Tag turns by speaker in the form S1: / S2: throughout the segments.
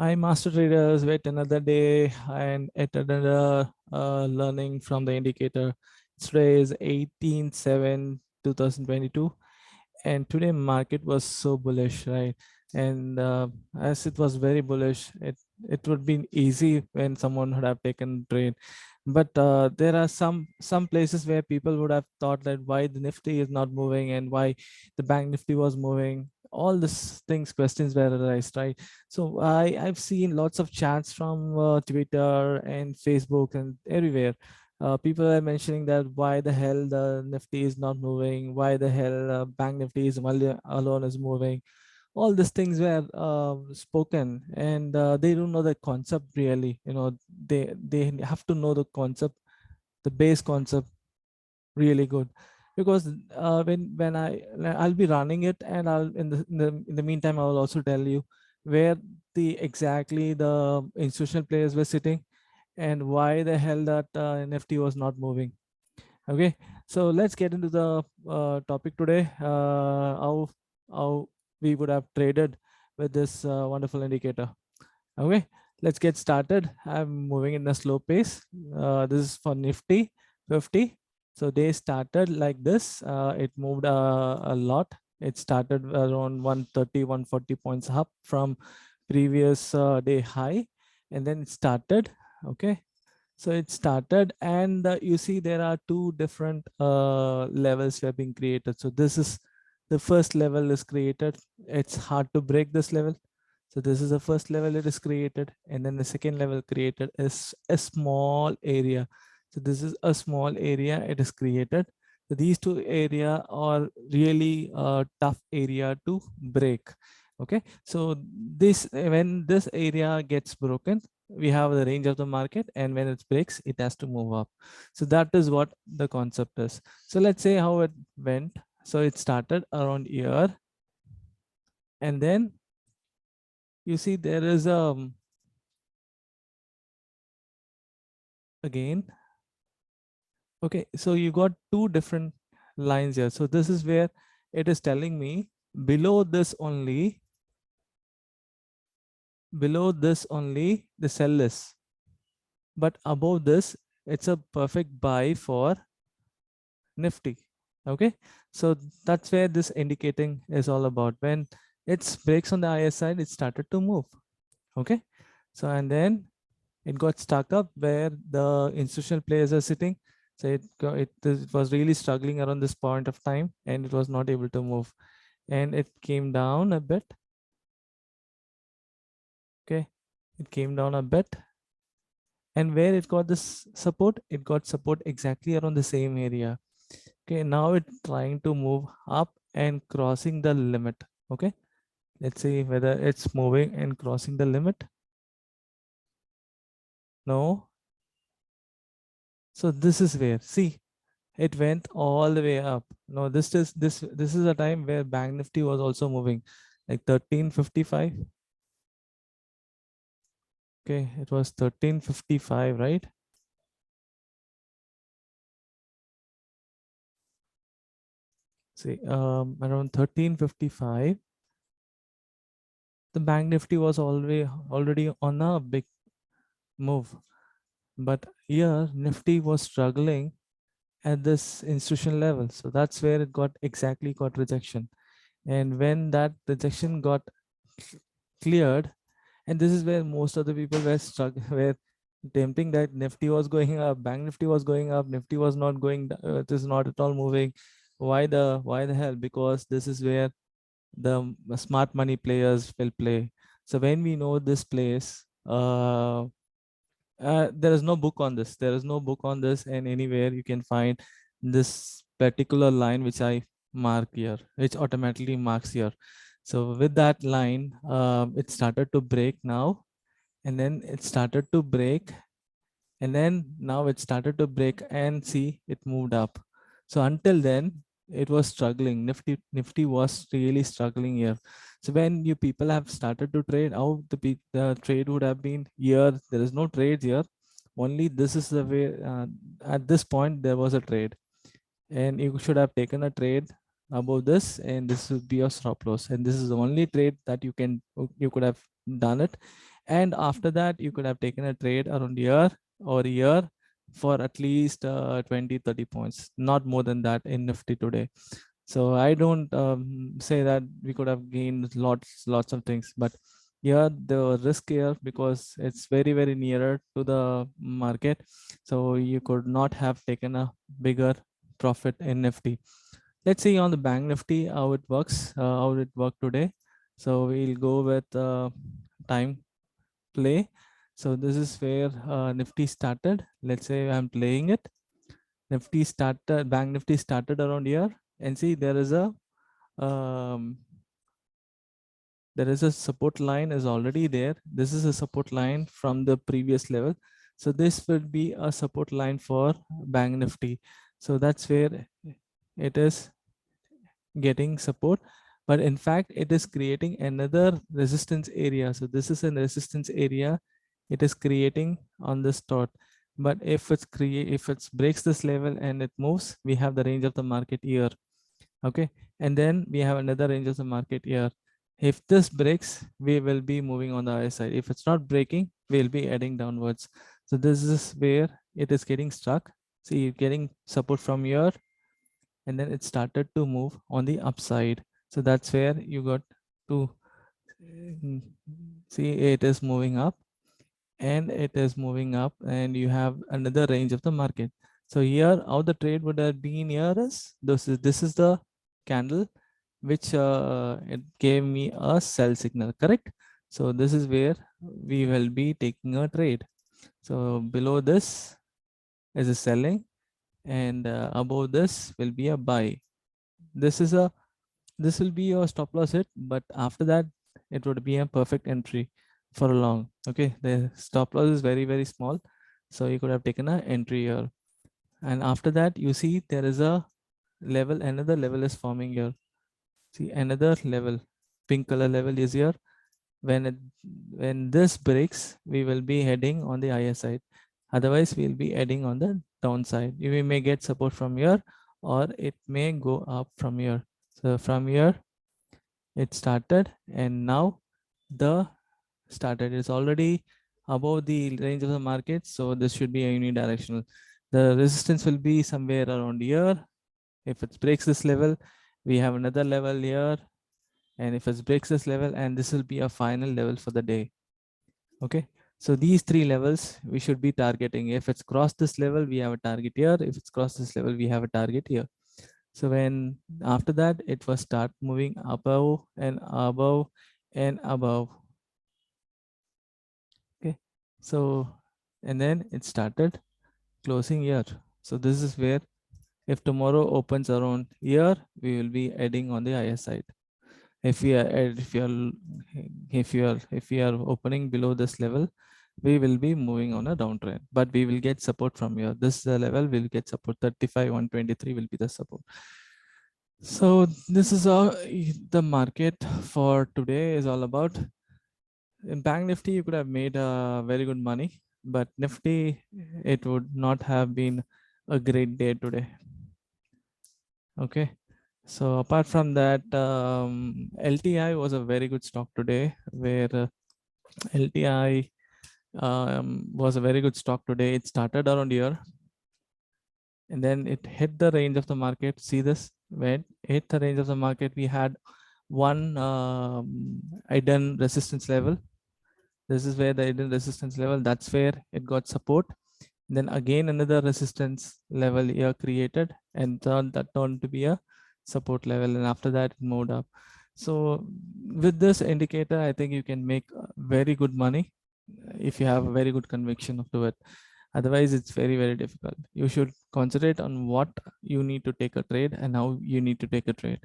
S1: Hi, master traders. Wait another day and at another learning from the indicator. Today is 18/7/2022, and today market was so bullish, right? And as it was very bullish, it would be easy when someone would have taken trade. But there are some places where people would have thought that why the Nifty is not moving and why the Bank Nifty was moving. All these things, questions were raised, right? So I've seen lots of chats from Twitter and Facebook and everywhere. People are mentioning that why the hell the Nifty is not moving, why the hell Bank Nifty is alone is moving. All these things were spoken, and they don't know the concept really. They have to know the concept, the base concept really good, because I'll be running it, and I'll in the meantime I will also tell you where the exactly the institutional players were sitting and why the hell that NFT was not moving. Okay, so let's get into the topic today. How we would have traded with this wonderful indicator. Okay, let's get started. I'm moving in a slow pace. This is for Nifty 50. So they started like this. It moved a lot. It started around 130, 140 points up from previous day high, and then it started. Okay, so it started, and you see there are two different levels were being created. So this is the first level is created. It's hard to break this level. So this is the first level it is created, and then the second level created is a small area. So this is a small area it is created. So these two area are really tough area to break. Okay, so this when this area gets broken, we have the range of the market, and when it breaks it has to move up. So that is what the concept is. So let's say how it went. So it started around here, and then you see there is again. Okay, so you got two different lines here. So this is where it is telling me below this only, the sell is, but above this it's a perfect buy for Nifty. Okay, so that's where this indicating is all about. When it breaks on the IS side, it started to move. Okay, so and then it got stuck up where the institutional players are sitting. So it was really struggling around this point of time, and it was not able to move, and it came down a bit. Okay, it came down a bit, and where it got this support, it got support exactly around the same area. Okay, now it's trying to move up and crossing the limit. Okay, let's see whether it's moving and crossing the limit. No. So this is where, see, it went all the way up. No, this is a time where Bank Nifty was also moving, like 1355. Okay, it was 1355, right? See, around 1355, the Bank Nifty was already on a big move. But here Nifty was struggling at this institutional level. So that's where it got rejection. And when that rejection got cleared, and this is where most of the people were struggling, were tempting that Nifty was going up, Bank Nifty was going up, Nifty was not going, it is not at all moving. Why the hell? Because this is where the smart money players will play. So when we know this place, there is no book on this. There is no book on this, and anywhere you can find this particular line which I mark here, which automatically marks here. So with that line, it started to break now, and then it started to break, and then now it started to break, and see it moved up. So until then it was struggling. Nifty was really struggling here. So when you people have started to trade, how the trade would have been here. There is no trade here, only this is the way. At this point there was a trade, and you should have taken a trade above this, and this would be your stop loss, and this is the only trade that you could have done it. And after that, you could have taken a trade around year for at least 20-30 points, not more than that in Nifty today. So I don't say that we could have gained lots of things, but here the risk here, because it's very nearer to the market, so you could not have taken a bigger profit in Nifty. Let's see on the Bank Nifty how it works, how it worked today. So we'll go with time play. So this is where Nifty started. Let's say I'm playing it. Nifty started, Bank Nifty started around here, and see um, there is a support line is already there. This is a support line from the previous level. So this will be a support line for Bank Nifty. So that's where it is getting support, but in fact it is creating another resistance area. So this is a resistance area it is creating on this dot. But if it breaks this level and it moves, we have the range of the market here. Okay, and then we have another range of the market here. If this breaks, we will be moving on the higher side. If it's not breaking, we'll be heading downwards. So this is where it is getting stuck. See, you're getting support from here, and then it started to move on the upside. So that's where you got to see it is moving up, and it is moving up, and you have another range of the market. So here how the trade would have been here is this is the candle which it gave me a sell signal, correct? So this is where we will be taking a trade. So below this is a selling, and above this will be a buy. This will be your stop loss hit, but after that it would be a perfect entry for a long. Okay, the stop loss is very small, so you could have taken an entry here. And after that, you see there is a level, another level is forming here. See, another level, pink color level is here. When this breaks, we will be heading on the higher side. Otherwise, we'll be heading on the downside. You may get support from here, or it may go up from here. So from here it started, and now the started is already above the range of the market. So this should be a unidirectional. The resistance will be somewhere around here. If it breaks this level, we have another level here. And if it breaks this level, and this will be a final level for the day. Okay, so these three levels we should be targeting. If it's crossed this level, we have a target here. If it's crossed this level, we have a target here. So when after that it was start moving above and above and above. Okay, so and then it started closing here. So this is where, if tomorrow opens around here, we will be heading on the higher side. If we are if we are opening below this level, we will be moving on a downtrend, but we will get support from here. This level will get support. 35 123 will be the support. So this is all the market for today is all about. In Bank Nifty, you could have made very good money, but Nifty, it would not have been a great day today. Okay. So apart from that, LTI was a very good stock today, where LTI was a very good stock today. It started around here, and then it hit the range of the market. See this? When it hit the range of the market, we had one hidden resistance level. This is where the hidden resistance level, that's where it got support. Then again another resistance level here created, and that turned to be a support level, and after that it moved up. So with this indicator, I think you can make very good money if you have a very good conviction to it. Otherwise it's very difficult. You should concentrate on what you need to take a trade and how you need to take a trade.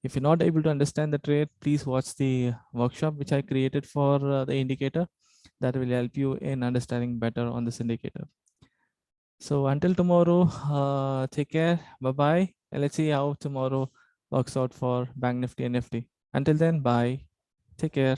S1: If you're not able to understand the trade, please watch the workshop which I created for the indicator. That will help you in understanding better on this indicator. So until tomorrow, take care. Bye-bye. And let's see how tomorrow works out for Bank Nifty and Nifty. Until then, bye. Take care.